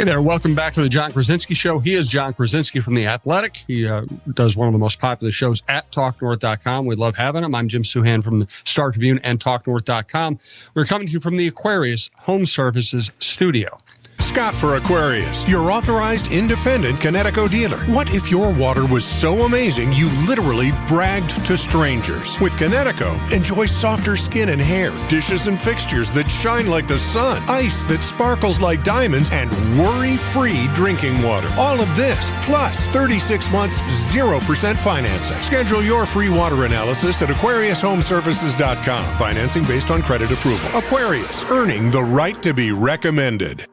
Hey there, welcome back to the John Krasinski Show. He is John Krasinski from The Athletic. He does one of the most popular shows at TalkNorth.com. We love having him. I'm Jim Suhan from the Star Tribune and TalkNorth.com. We're coming to you from the Aquarius Home Services studio. Scott for Aquarius, your authorized independent Connecticut dealer. What if your water was so amazing you literally bragged to strangers? With Connecticut, enjoy softer skin and hair, dishes and fixtures that shine like the sun, ice that sparkles like diamonds, and worry-free drinking water. All of this, plus 36 months, 0% financing. Schedule your free water analysis at AquariusHomeservices.com. Financing based on credit approval. Aquarius, earning the right to be recommended.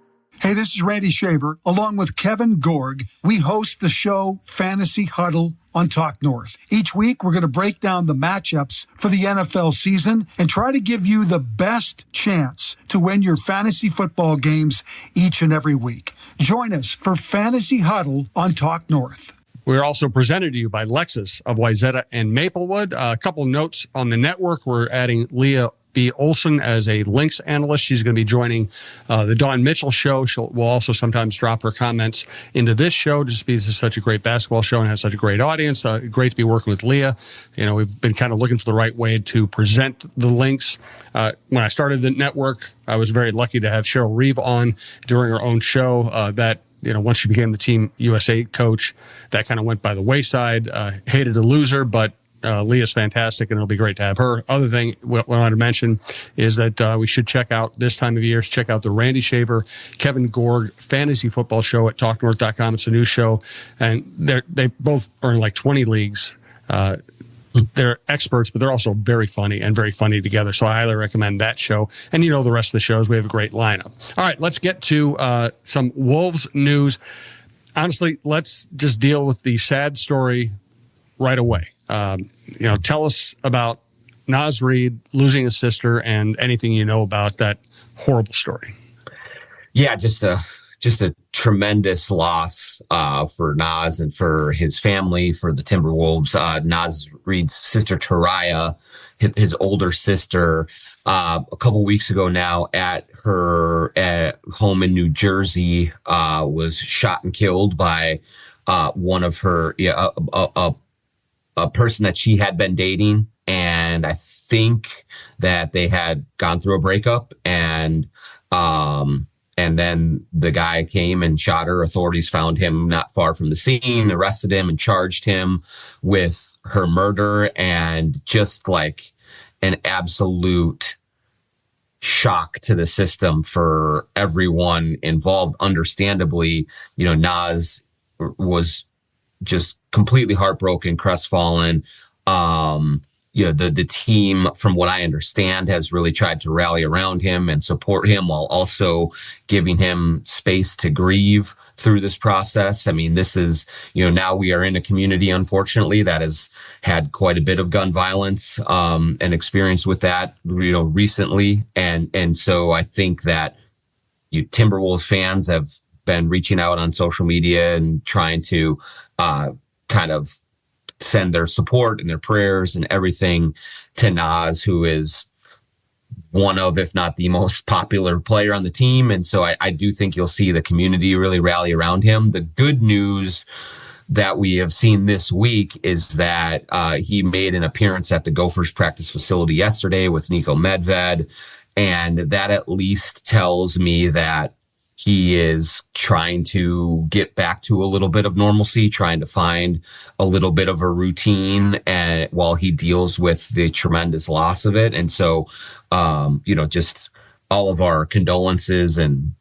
Hey, this is Randy Shaver. Along with Kevin Gorg, we host the show Fantasy Huddle on Talk North. Each week, we're going to break down the matchups for the NFL season and try to give you the best chance to win your fantasy football games each and every week. Join us for Fantasy Huddle on Talk North. We're also presented to you by Lexus of Wayzata and Maplewood. A couple notes on the network. We're adding Leah B. Olson as a Lynx analyst. She's going to be joining the Dawn Mitchell show. We'll also sometimes drop her comments into this show just because it's such a great basketball show and has such a great audience. Great to be working with Leah. You know, we've been kind of looking for the right way to present the Lynx. When I started the network, I was very lucky to have Cheryl Reeve on during her own show that, you know, once she became the Team USA coach, that kind of went by the wayside. Hated to lose her, but Leah's fantastic, and it'll be great to have her. Other thing we wanted to mention is that we should check out this time of year, check out the Randy Shaver, Kevin Gorg fantasy football show at TalkNorth.com. It's a new show, and they both are in like 20 leagues. They're experts, but they're also very funny together. So I highly recommend that show. And you know the rest of the shows. We have a great lineup. All right, let's get to some Wolves news. Honestly, let's just deal with the sad story right away. Tell us about Naz Reid losing his sister and anything you know about that horrible story. Yeah, just a tremendous loss for Naz and for his family, for the Timberwolves. Naz Reid's sister, Taraya, his older sister, a couple weeks ago now at her home in New Jersey, was shot and killed by one of her, a person that she had been dating. And I think that they had gone through a breakup, and then the guy came and shot her. Authorities found him not far from the scene, arrested him, and charged him with her murder. And just like an absolute shock to the system for everyone involved. Understandably, Naz was just completely heartbroken, crestfallen. The team, from what I understand, has really tried to rally around him and support him while also giving him space to grieve through this process. I mean, this is, now we are in a community, unfortunately, that has had quite a bit of gun violence, and experience with that, recently. And so I think that Timberwolves fans have been reaching out on social media and trying to kind of send their support and their prayers and everything to Naz, who is one of, if not the most popular player on the team. And so I do think you'll see the community really rally around him. The good news that we have seen this week is that he made an appearance at the Gophers practice facility yesterday with Nico Medved. And that at least tells me that he is trying to get back to a little bit of normalcy, trying to find a little bit of a routine, and while he deals with the tremendous loss of it. And so, just all of our condolences and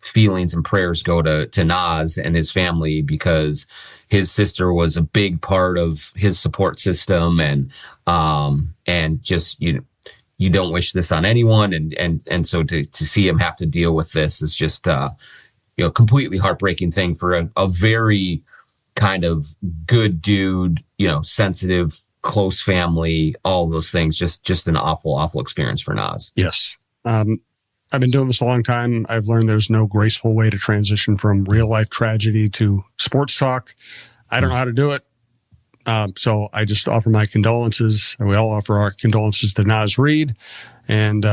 feelings and prayers go to Naz and his family, because his sister was a big part of his support system, and just, you don't wish this on anyone. And so to see him have to deal with this is just, completely heartbreaking thing for a very kind of good dude, sensitive, close family, all of those things. Just an awful, awful experience for Naz. Yes. I've been doing this a long time. I've learned there's no graceful way to transition from real life tragedy to sports talk. I don't know how to do it. So I just offer my condolences. We all offer our condolences to Naz Reid, and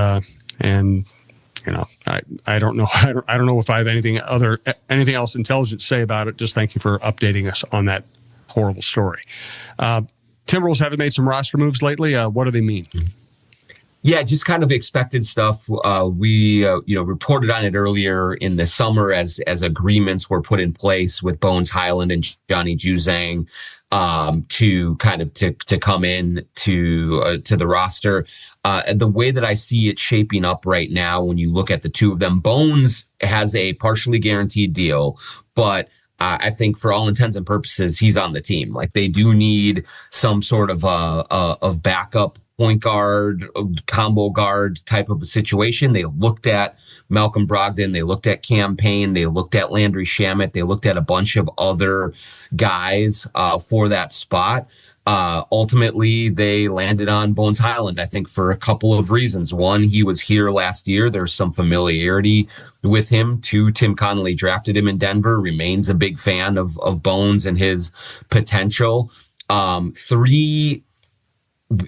I don't know. I don't know if I have anything else intelligent to say about it. Just thank you for updating us on that horrible story. Timberwolves haven't made some roster moves lately. What do they mean? Yeah, just kind of expected stuff. We reported on it earlier in the summer as agreements were put in place with Bones Hyland and Johnny Juzang to come in to the roster. And the way that I see it shaping up right now, when you look at the two of them, Bones has a partially guaranteed deal, but I think for all intents and purposes, he's on the team. Like, they do need some sort of backup point guard, combo guard type of a situation. They looked at Malcolm Brogdon. They looked at Cam Payne. They looked at Landry Shamet. They looked at a bunch of other guys for that spot. Ultimately, they landed on Bones Hyland, I think, for a couple of reasons. One, he was here last year. There's some familiarity with him. Two, Tim Connolly drafted him in Denver, remains a big fan of Bones and his potential. Three,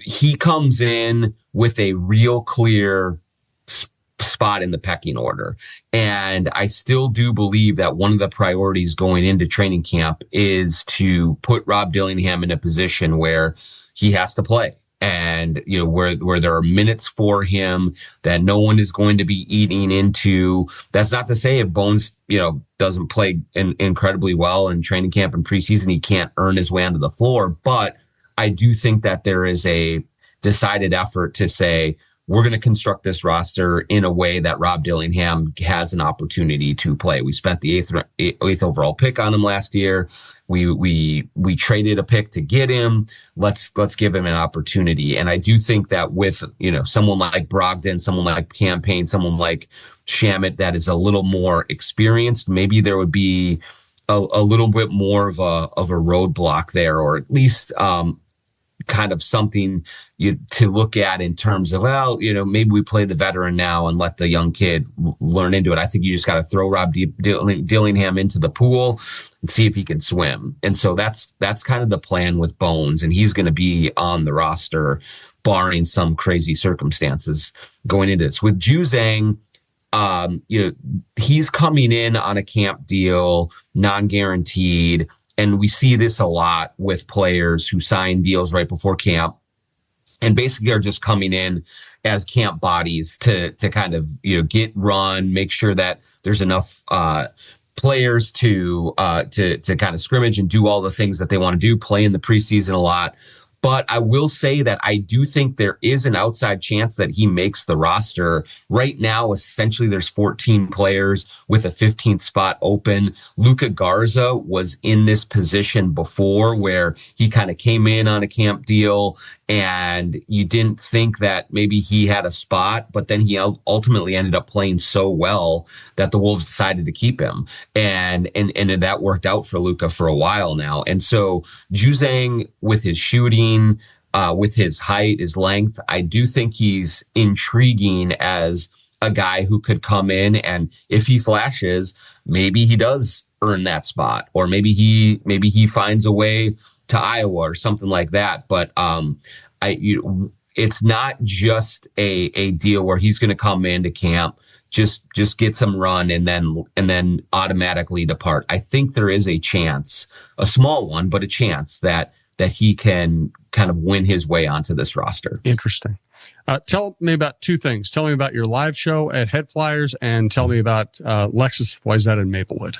he comes in with a real clear spot in the pecking order. And I still do believe that one of the priorities going into training camp is to put Rob Dillingham in a position where he has to play. And, where there are minutes for him that no one is going to be eating into. That's not to say if Bones, doesn't play incredibly well in training camp and preseason, he can't earn his way onto the floor. But I do think that there is a decided effort to say, we're going to construct this roster in a way that Rob Dillingham has an opportunity to play. We spent the eighth overall pick on him last year. We traded a pick to get him. Let's give him an opportunity. And I do think that with, someone like Brogdon, someone like Cam Payne, someone like Shamet that is a little more experienced, maybe there would be a little bit more of a roadblock there, or at least kind of something to look at in terms of, maybe we play the veteran now and let the young kid learn into it. I think you just got to throw Rob Dillingham into the pool and see if he can swim. And so that's kind of the plan with Bones, and he's going to be on the roster barring some crazy circumstances going into this. With Juzang, he's coming in on a camp deal, non-guaranteed. And we see this a lot with players who sign deals right before camp and basically are just coming in as camp bodies to kind of, get run, make sure that there's enough players to kind of scrimmage and do all the things that they want to do, play in the preseason a lot. But I will say that I do think there is an outside chance that he makes the roster. Right now, essentially, there's 14 players with a 15th spot open. Luka Garza was in this position before where he kind of came in on a camp deal and you didn't think that maybe he had a spot, but then he ultimately ended up playing so well that the Wolves decided to keep him. And that worked out for Luka for a while now. And so Juzang, with his shooting, with his height, his length, I do think he's intriguing as a guy who could come in, and if he flashes, maybe he does earn that spot, or maybe he finds a way to Iowa or something like that. But it's not just a deal where he's going to come into camp, just get some run and then automatically depart. I think there is a chance, a small one, but a chance that he can kind of win his way onto this roster. Interesting. Tell me about two things. Tell me about your live show at Head Flyers, and tell me about Lexus Wayzata in Maplewood.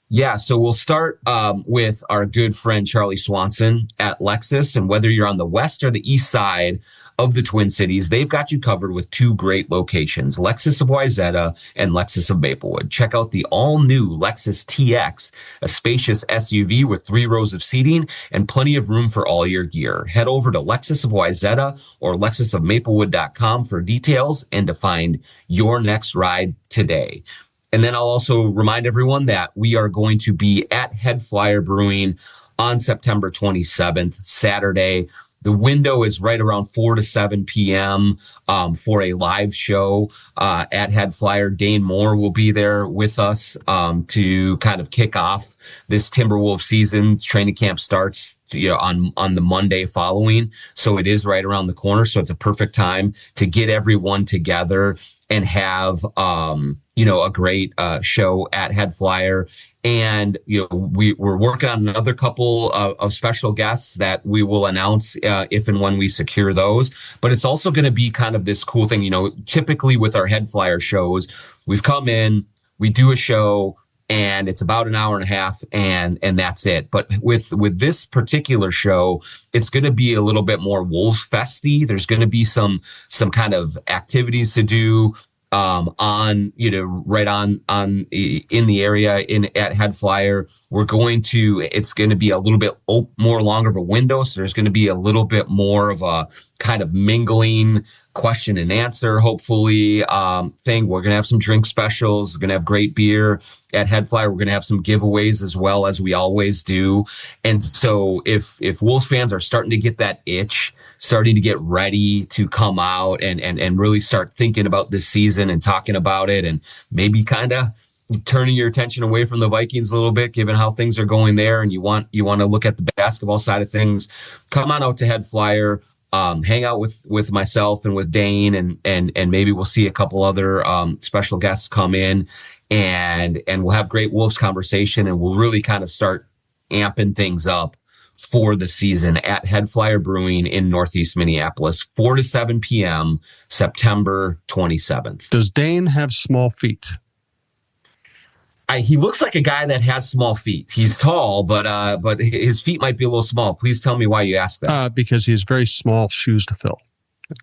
Yeah, so we'll start with our good friend Charlie Swanson at Lexus. And whether you're on the west or the east side of the Twin Cities, they've got you covered with two great locations, Lexus of Wayzata and Lexus of Maplewood. Check out the all-new Lexus TX, a spacious SUV with 3 rows of seating and plenty of room for all your gear. Head over to Lexus of Wayzata or lexusofmaplewood.com for details and to find your next ride today. And then I'll also remind everyone that we are going to be at Head Flyer Brewing on September 27th, Saturday. The window is right around 4 to 7 p.m. For a live show at Head Flyer. Dane Moore will be there with us to kind of kick off this Timberwolves season. Training camp starts on the Monday following. So it is right around the corner. So it's a perfect time to get everyone together and have, a great show at Head Flyer. And, we're working on another couple of special guests that we will announce if and when we secure those. But it's also going to be kind of this cool thing. Typically with our Head Flyer shows, we've come in, we do a show, and it's about an hour and a half, and that's it. But with this particular show, it's going to be a little bit more Wolves Festy. There's going to be some kind of activities to do right on in the area at Head Flyer. It's going to be a little bit more longer of a window. So there's going to be a little bit more of a kind of mingling question and answer, hopefully, thing. We're going to have some drink specials. We're going to have great beer at Head Flyer. We're going to have some giveaways as well, as we always do. And so if Wolves fans are starting to get that itch, starting to get ready to come out and really start thinking about this season and talking about it, and maybe kind of turning your attention away from the Vikings a little bit, given how things are going there, and you want to look at the basketball side of things, come on out to Head Flyer. Hang out with myself and with Dane, and maybe we'll see a couple other special guests come in, and we'll have great Wolves conversation, and we'll really kind of start amping things up for the season at Head Flyer Brewing in Northeast Minneapolis, 4 to 7 p.m., September 27th. Does Dane have small feet? He looks like a guy that has small feet. He's tall, but his feet might be a little small. Please tell me why you asked that. Because he has very small shoes to fill.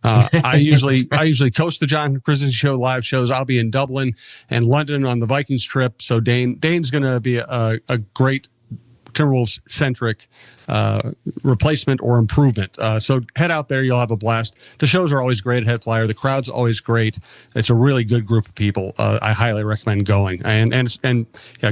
I usually coach the John Krasinski Show live shows. I'll be in Dublin and London on the Vikings trip. So Dane's going to be a great Timberwolves centric replacement or improvement. So head out there. You'll have a blast. The shows are always great at Head Flyer. The crowd's always great. It's a really good group of people. I highly recommend going and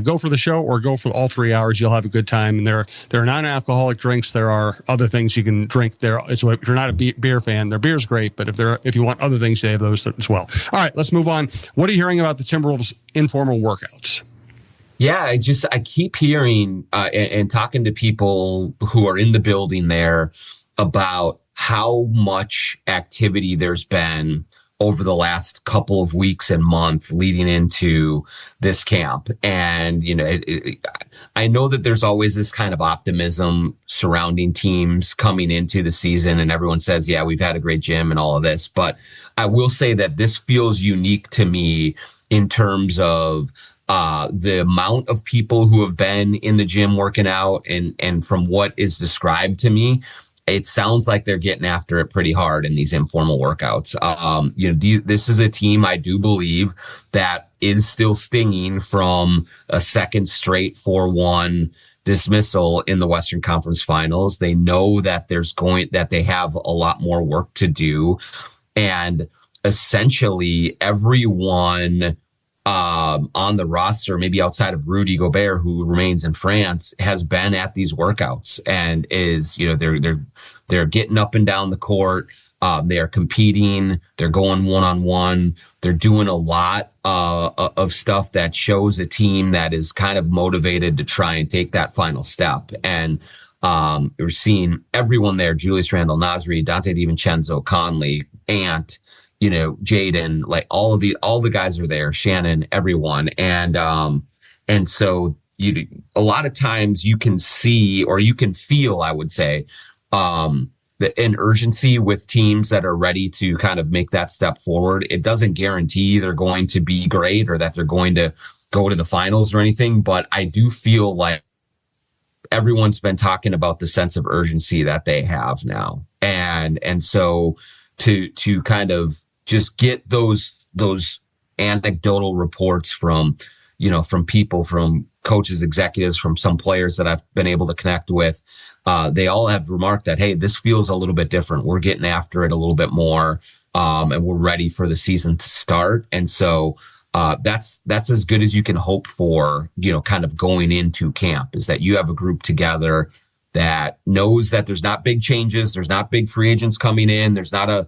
go for the show or go for all 3 hours. You'll have a good time. And there are non-alcoholic drinks. There are other things you can drink there. So if you're not a beer fan, their beer's great. But if you want other things, they have those as well. All right, let's move on. What are you hearing about the Timberwolves informal workouts? Yeah, I keep hearing and talking to people who are in the building there about how much activity there's been over the last couple of weeks and months leading into this camp. And, I know that there's always this kind of optimism surrounding teams coming into the season, and everyone says, yeah, we've had a great gym and all of this. But I will say that this feels unique to me in terms of the amount of people who have been in the gym working out, and from what is described to me, it sounds like they're getting after it pretty hard in these informal workouts. This is a team, I do believe, that is still stinging from a second straight 4-1 dismissal in the Western Conference Finals. They know that they have a lot more work to do, and essentially everyone on the roster, maybe outside of Rudy Gobert, who remains in France, has been at these workouts and is, they're getting up and down the court. They are competing. They're going one-on-one. They're doing a lot of stuff that shows a team that is kind of motivated to try and take that final step. And we're seeing everyone there: Julius Randle, Naz Reid, Dante DiVincenzo, Conley, Ant, Jaden, like all the guys are there, Shannon, everyone. And so a lot of times you can see, or you can feel, I would say, an urgency with teams that are ready to kind of make that step forward. It doesn't guarantee they're going to be great or that they're going to go to the finals or anything, but I do feel like everyone's been talking about the sense of urgency that they have now. And so to kind of just get those anecdotal reports from people, from coaches, executives, from some players that I've been able to connect with, they all have remarked that, hey, this feels a little bit different. We're getting after it a little bit more, and we're ready for the season to start. And so that's as good as you can hope for, kind of going into camp, is that you have a group together that knows that there's not big changes. There's not big free agents coming in. There's not a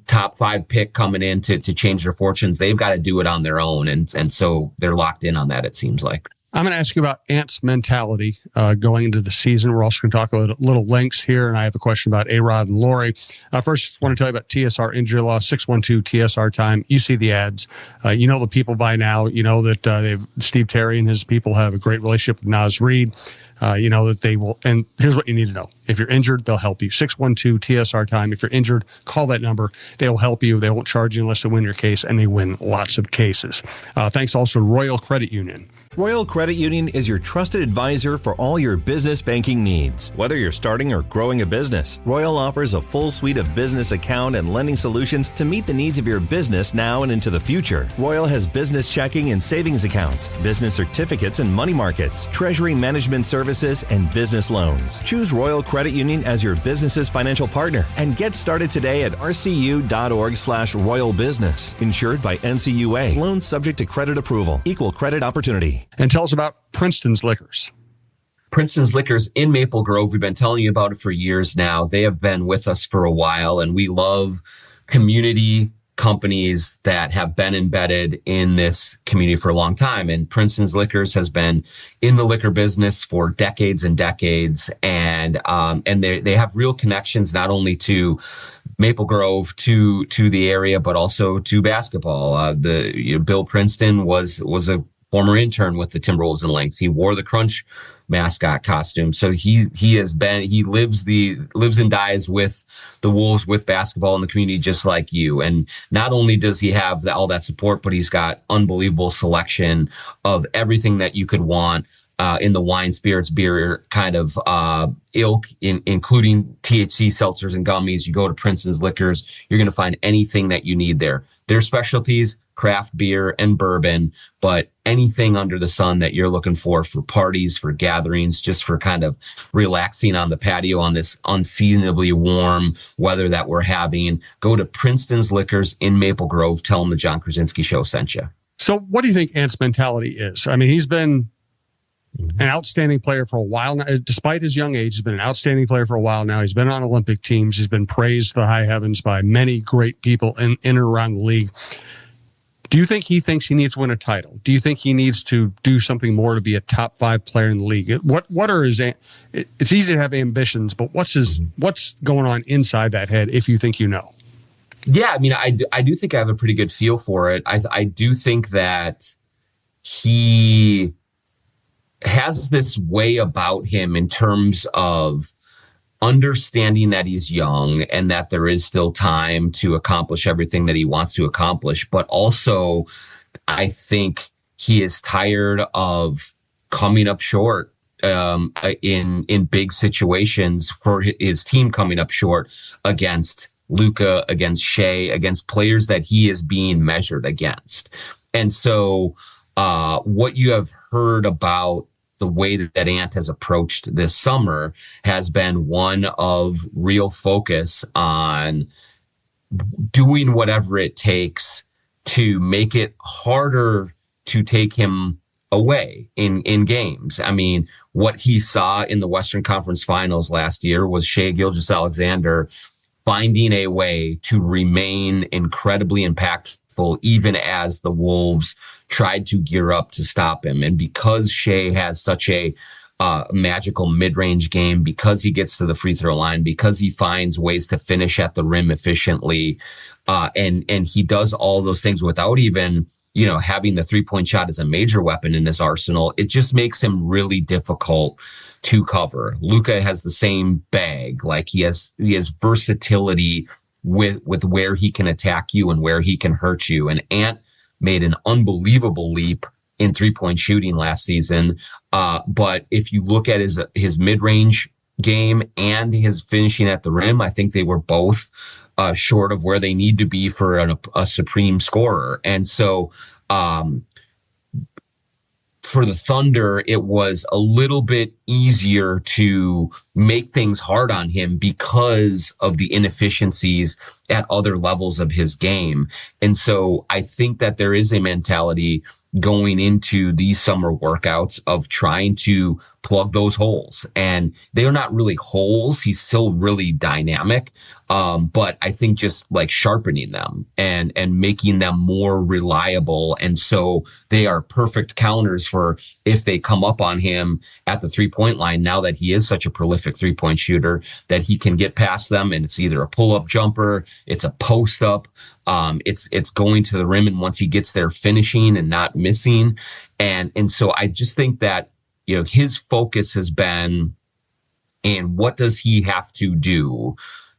top 5 pick coming in to change their fortunes. They've got to do it on their own. And so they're locked in on that, it seems like. I'm going to ask you about Ant's mentality going into the season. We're also going to talk a little Lynx here, and I have a question about A-Rod and Lori. First, just want to tell you about TSR injury law, 612 TSR time. You see the ads. You know the people by now. You know that Steve Terry and his people have a great relationship with Naz Reid. You know that they will. And here's what you need to know. If you're injured, they'll help you. 612 TSR time. If you're injured, call that number. They'll help you. They won't charge you unless they win your case, and they win lots of cases. Thanks also to Royal Credit Union. Royal Credit Union is your trusted advisor for all your business banking needs. Whether you're starting or growing a business, Royal offers a full suite of business account and lending solutions to meet the needs of your business now and into the future. Royal has business checking and savings accounts, business certificates and money markets, treasury management services, and business loans. Choose Royal Credit Union as your business's financial partner and get started today at rcu.org/Royal Business. Insured by NCUA. Loans subject to credit approval. Equal credit opportunity. And tell us about Princeton's Liquors. Princeton's Liquors in Maple Grove. We've been telling you about it for years now. They have been with us for a while, and we love community companies that have been embedded in this community for a long time. And Princeton's Liquors has been in the liquor business for decades and decades. And they have real connections, not only to Maple Grove, to the area, but also to basketball. Bill Princeton was a former intern with the Timberwolves and Lynx. He wore the Crunch mascot costume. So he lives and dies with the Wolves, with basketball in the community, just like you. And not only does he have all that support, but he's got unbelievable selection of everything that you could want in the wine, spirits, beer kind of ilk, including THC seltzers and gummies. You go to Princeton's Liquors, you're going to find anything that you need there. Their specialties, craft beer and bourbon, but anything under the sun that you're looking for parties, for gatherings, just for kind of relaxing on the patio on this unseasonably warm weather that we're having, go to Princeton's Liquors in Maple Grove. Tell them the John Krasinski Show sent you. So what do you think Ant's mentality is? I mean, he's been an outstanding player for a while now. Despite his young age, he's been an outstanding player for a while now. He's been on Olympic teams. He's been praised to the high heavens by many great people in and around the league. Do you think he thinks he needs to win a title? Do you think he needs to do something more to be a top 5 player in the league? What are his? It's easy to have ambitions, but what's going on inside that head? If you think you know. Yeah, I mean, I do think I have a pretty good feel for it. I do think that he has this way about him in terms of understanding that he's young and that there is still time to accomplish everything that he wants to accomplish. But also, I think he is tired of coming up short in big situations, for his team coming up short against Luka, against Shea, against players that he is being measured against. And so what you have heard about the way that Ant has approached this summer has been one of real focus on doing whatever it takes to make it harder to take him away in games. I mean, what he saw in the Western Conference Finals last year was Shai Gilgeous-Alexander finding a way to remain incredibly impactful, even as the Wolves tried to gear up to stop him. And because Shai has such a magical mid-range game, because he gets to the free throw line, because he finds ways to finish at the rim efficiently, and he does all those things without even, having the 3-point shot as a major weapon in his arsenal, it just makes him really difficult to cover. Luka has the same bag. Like he has versatility with where he can attack you and where he can hurt you. And Ant made an unbelievable leap in 3-point shooting last season. But if you look at his mid-range game and his finishing at the rim, I think they were both short of where they need to be for a supreme scorer. And so for the Thunder, it was a little bit easier to make things hard on him because of the inefficiencies at other levels of his game. And so I think that there is a mentality going into these summer workouts of trying to plug those holes, and they're not really holes. He's still really dynamic. But I think just like sharpening them and making them more reliable. And so they are perfect counters for if they come up on him at the 3-point line, now that he is such a prolific 3-point shooter, that he can get past them. And it's either a pull-up jumper, it's a post-up, it's going to the rim. And once he gets there, finishing and not missing. And so I just think that, his focus has been, and what does he have to do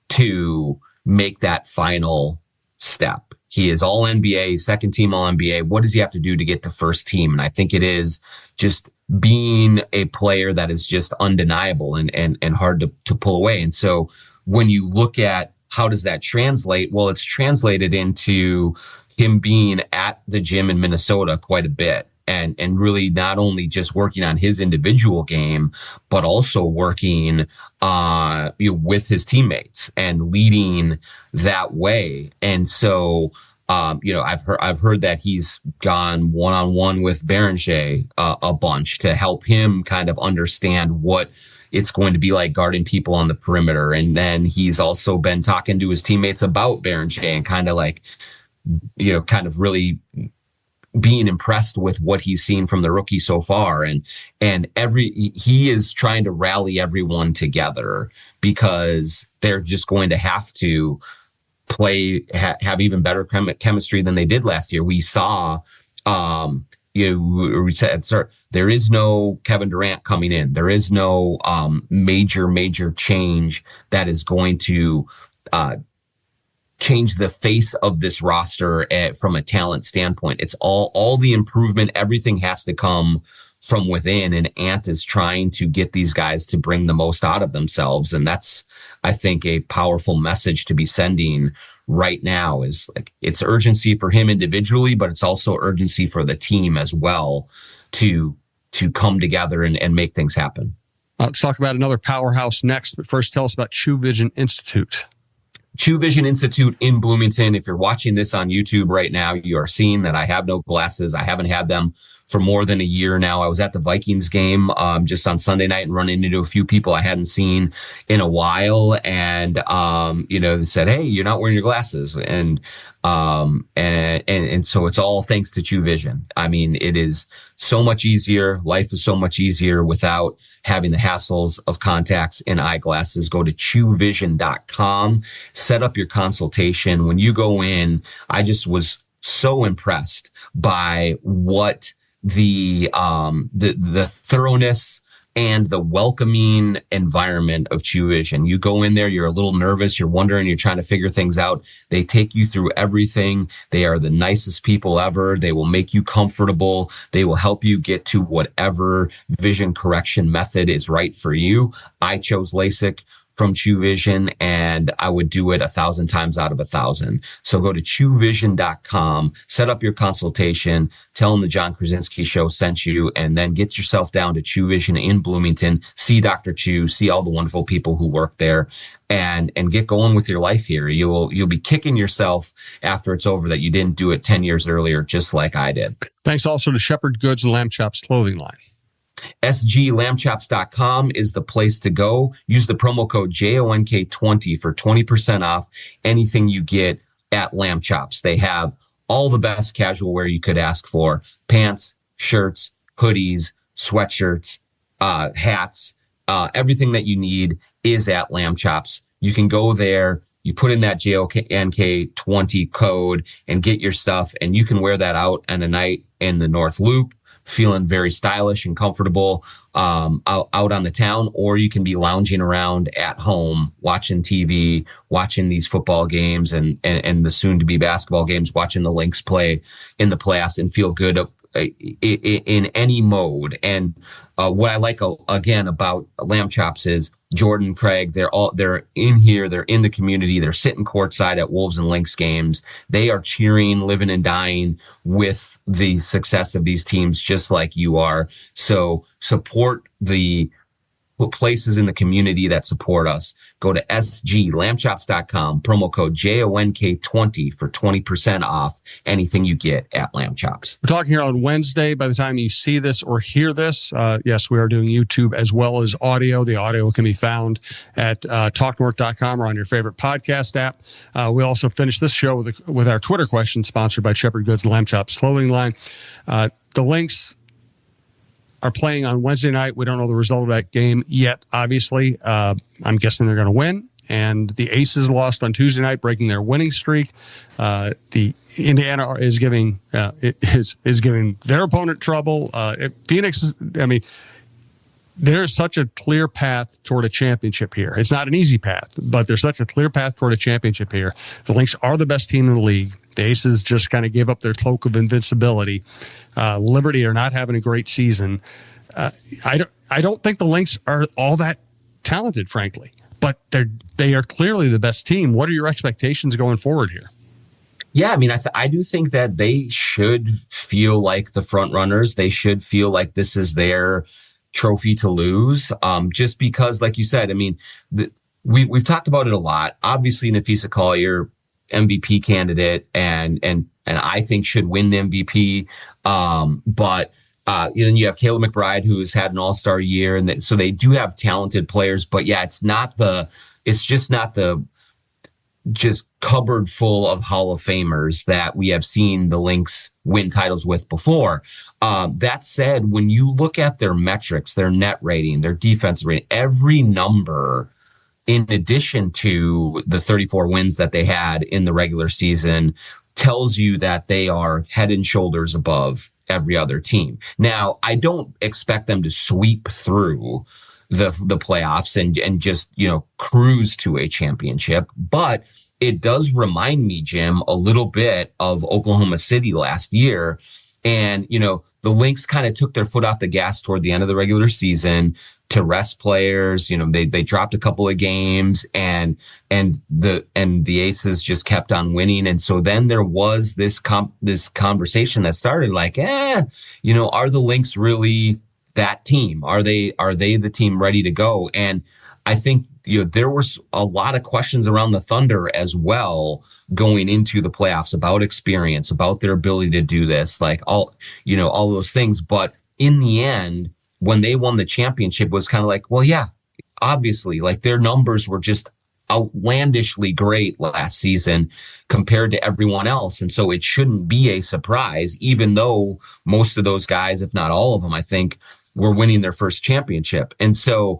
to make that final step? He is all NBA, second team all NBA. What does he have to do to get to first team? And I think it is just being a player that is just undeniable and hard to pull away. And so when you look at how does that translate? Well, it's translated into him being at the gym in Minnesota quite a bit. And really not only just working on his individual game, but also working with his teammates and leading that way. And so, I've heard that he's gone one-on-one with Berenger a bunch to help him kind of understand what it's going to be like guarding people on the perimeter. And then he's also been talking to his teammates about Berenger and kind of really being impressed with what he's seen from the rookie so far. And he is trying to rally everyone together because they're just going to have to have even better chemistry than they did last year. We saw, we said, there is no Kevin Durant coming in. There is no major change that is going to change the face of this roster from a talent standpoint. It's all the improvement. Everything has to come from within, and Ant is trying to get these guys to bring the most out of themselves. And that's, I think, a powerful message to be sending right now. Is like, it's urgency for him individually, but it's also urgency for the team as well to come together and make things happen. Let's talk about another powerhouse next, but first tell us about True Vision Institute. True Vision Institute in Bloomington. If you're watching this on YouTube right now, you are seeing that I have no glasses. I haven't had them for more than a year now. I was at the Vikings game just on Sunday night and running into a few people I hadn't seen in a while. And, they said, "Hey, you're not wearing your glasses." And so it's all thanks to True Vision. I mean, it is so much easier. Life is so much easier without having the hassles of contacts and eyeglasses. Go to truevision.com, set up your consultation. When you go in, I just was so impressed by what the thoroughness and the welcoming environment of True Vision. You go in there, you're a little nervous, you're wondering, you're trying to figure things out. They take you through everything. They are the nicest people ever. They will make you comfortable. They will help you get to whatever vision correction method is right for you. I chose LASIK from True Vision, and I would do it 1,000 times out of 1,000. So go to truevision.com, set up your consultation, tell them the John Krasinski Show sent you, and then get yourself down to True Vision in Bloomington, see Dr. Chu, see all the wonderful people who work there, and get going with your life here. You'll be kicking yourself after it's over that you didn't do it 10 years earlier, just like I did. Thanks also to Shepherd Goods and Lamb Chops clothing line. SGLambchops.com is the place to go. Use the promo code JONK20 for 20% off anything you get at Lamb Chops. They have all the best casual wear you could ask for: pants, shirts, hoodies, sweatshirts, hats. Everything that you need is at Lamb Chops. You can go there, you put in that JONK20 code and get your stuff, and you can wear that out on a night in the North Loop, feeling very stylish and comfortable out on the town, or you can be lounging around at home, watching TV, watching these football games and the soon-to-be basketball games, watching the Lynx play in the playoffs and feel good in any mode. And what I like, again, about Lamb Chops is Jordan, Craig, they're in here, they're in the community, they're sitting courtside at Wolves and Lynx games. They are cheering, living and dying with the success of these teams, just like you are. So support the places in the community that support us. Go to sglamchops.com, promo code JONK20 for 20% off anything you get at Lamb Chops. We're talking here on Wednesday. By the time you see this or hear this, yes, we are doing YouTube as well as audio. The audio can be found at talknorth.com or on your favorite podcast app. We also finished this show with our Twitter question, sponsored by Shepherd Goods Lamb Chops clothing line. The Lynx are playing on Wednesday night. We don't know the result of that game yet, obviously. I'm guessing they're going to win. And the Aces lost on Tuesday night, breaking their winning streak. The Indiana is giving giving their opponent trouble. Phoenix, there's such a clear path toward a championship here. It's not an easy path, but there's such a clear path toward a championship here. The Lynx are the best team in the league. The Aces just kind of gave up their cloak of invincibility. Liberty are not having a great season. I don't think the Lynx are all that talented, frankly, but they are clearly the best team. What are your expectations going forward here? Yeah, I mean, I do think that they should feel like the front runners. They should feel like this is their trophy to lose. Just because, like you said, I mean, we've talked about it a lot. Obviously, Nafisa Collier, MVP candidate, and I think should win the MVP. But then you have Kayla McBride, who has had an all-star year, and so they do have talented players. But yeah, it's just not the cupboard full of Hall of Famers that we have seen the Lynx win titles with before. That said, when you look at their metrics, their net rating, their defensive rating, every number, in addition to the 34 wins that they had in the regular season, tells you that they are head and shoulders above every other team. Now, I don't expect them to sweep through the playoffs and just, cruise to a championship, but it does remind me, Jim, a little bit of Oklahoma City last year. And, the Lynx kind of took their foot off the gas toward the end of the regular season to rest players. They dropped a couple of games and the Aces just kept on winning. And so then there was this conversation that started like, are the Lynx really that team? Are they the team ready to go? And I think, there was a lot of questions around the Thunder as well going into the playoffs about experience, about their ability to do this, like all those things. But in the end, when they won the championship, it was kind of like, well, yeah, obviously, like their numbers were just outlandishly great last season compared to everyone else. And so it shouldn't be a surprise, even though most of those guys, if not all of them, I think, were winning their first championship. And so,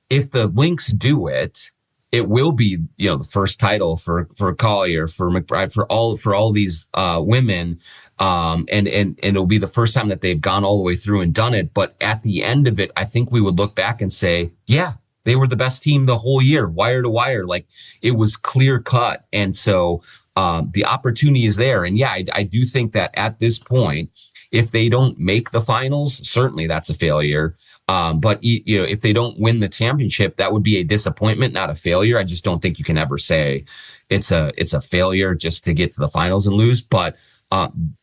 if the Lynx do it, it will be, the first title for Collier, for McBride, for all these women. And it'll be the first time that they've gone all the way through and done it. But at the end of it, I think we would look back and say, yeah, they were the best team the whole year, wire to wire. Like it was clear cut. And so the opportunity is there. And yeah, I do think that at this point, if they don't make the finals, certainly that's a failure. But if they don't win the championship, that would be a disappointment, not a failure. I just don't think you can ever say it's a failure just to get to the finals and lose. But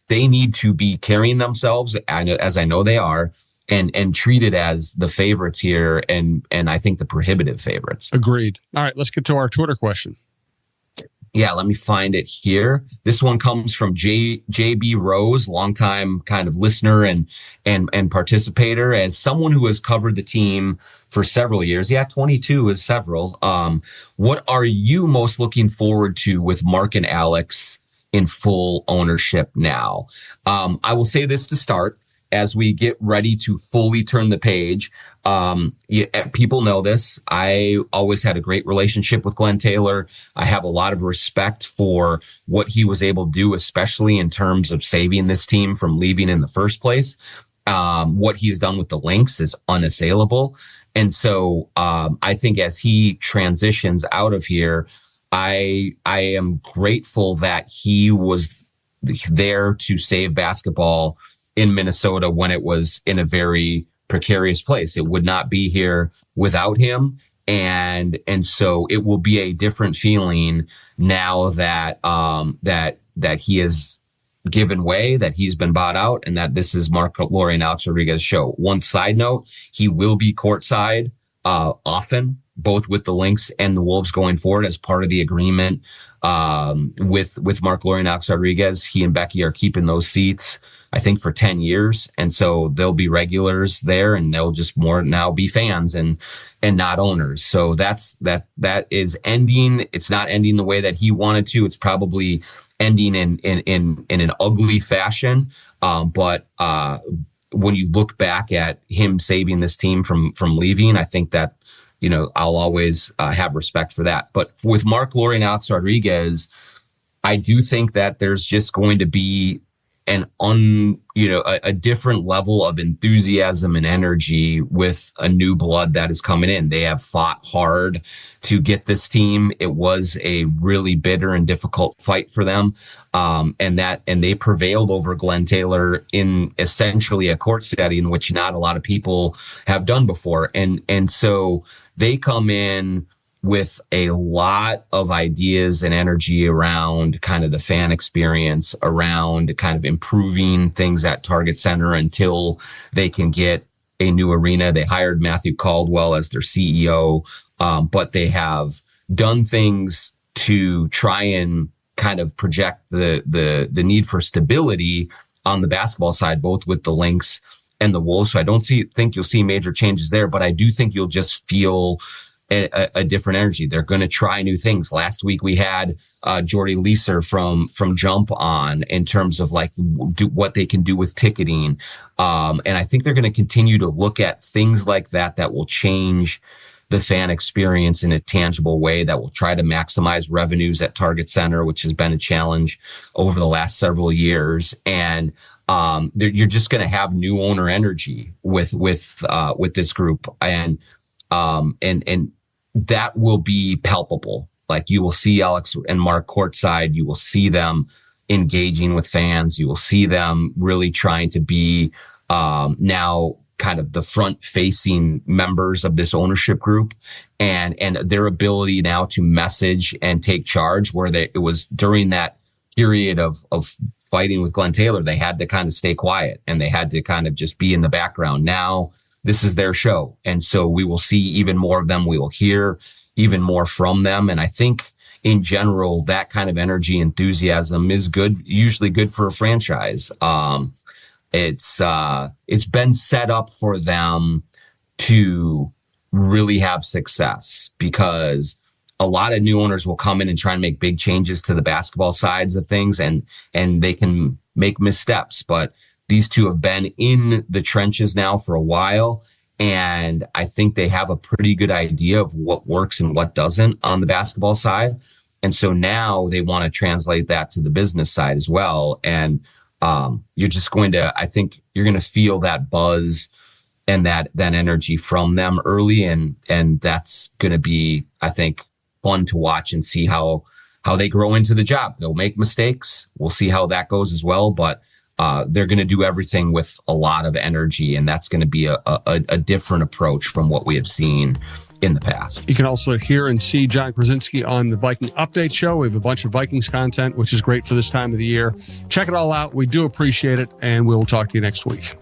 they need to be carrying themselves, as I know they are, and treated as the favorites here, and I think the prohibitive favorites. Agreed. All right, let's get to our Twitter question. Yeah, let me find it here. This one comes from JB Rose, longtime kind of listener and participator. As someone who has covered the team for several years, 22 is several. What are you most looking forward to with Mark and Alex in full ownership now? I will say this to start. As we get ready to fully turn the page, people know this. I always had a great relationship with Glenn Taylor. I have a lot of respect for what he was able to do, especially in terms of saving this team from leaving in the first place. What he's done with the Lynx is unassailable. And so I think as he transitions out of here, I am grateful that he was there to save basketball in Minnesota when it was in a very precarious place. It would not be here without him. And so it will be a different feeling now that, that he has given way, that he's been bought out, and that this is Mark Lori and Alex Rodriguez's show. One side note, he will be courtside often, both with the Lynx and the Wolves going forward as part of the agreement with Mark Lori and Alex Rodriguez. He and Becky are keeping those seats, I think, for 10 years. And so they'll be regulars there, and they'll just more now be fans and not owners. So that is ending. It's not ending the way that he wanted to. It's probably ending in an ugly fashion. But when you look back at him saving this team from leaving, I think that, I'll always have respect for that. But with Mark Lori and Alex Rodriguez, I do think that there's just going to be a different level of enthusiasm and energy with a new blood that is coming in. They have fought hard to get this team. It was a really bitter and difficult fight for them. And they prevailed over Glenn Taylor in essentially a court setting, which not a lot of people have done before. And so they come in with a lot of ideas and energy around kind of the fan experience, around kind of improving things at Target Center until they can get a new arena. They hired Matthew Caldwell as their CEO, but they have done things to try and kind of project the need for stability on the basketball side, both with the Lynx and the Wolves. So I don't think you'll see major changes there, but I do think you'll just feel a different energy. They're going to try new things. Last week we had Jordy Leeser from Jump on in terms of what they can do with ticketing. And I think they're going to continue to look at things like that will change the fan experience in a tangible way, that will try to maximize revenues at Target Center, which has been a challenge over the last several years. And you're just going to have new owner energy with this group. And that will be palpable. Like, you will see Alex and Mark courtside. You will see them engaging with fans. You will see them really trying to be now kind of the front facing members of this ownership group, and their ability now to message and take charge, where it was during that period of fighting with Glenn Taylor, they had to kind of stay quiet and they had to kind of just be in the background. Now this is their show. And so we will see even more of them. We will hear even more from them. And I think in general, that kind of energy, enthusiasm is good, usually good for a franchise. It's been set up for them to really have success, because a lot of new owners will come in and try and make big changes to the basketball sides of things, and they can make missteps, but these two have been in the trenches now for a while, and I think they have a pretty good idea of what works and what doesn't on the basketball side. And so now they want to translate that to the business side as well. And you're just going to, I think you're going to feel that buzz and that energy from them early. And that's going to be, I think, fun to watch and see how they grow into the job. They'll make mistakes. We'll see how that goes as well. But they're going to do everything with a lot of energy, and that's going to be a different approach from what we have seen in the past. You can also hear and see John Krasinski on the Viking Update Show. We have a bunch of Vikings content, which is great for this time of the year. Check it all out. We do appreciate it, and we'll talk to you next week.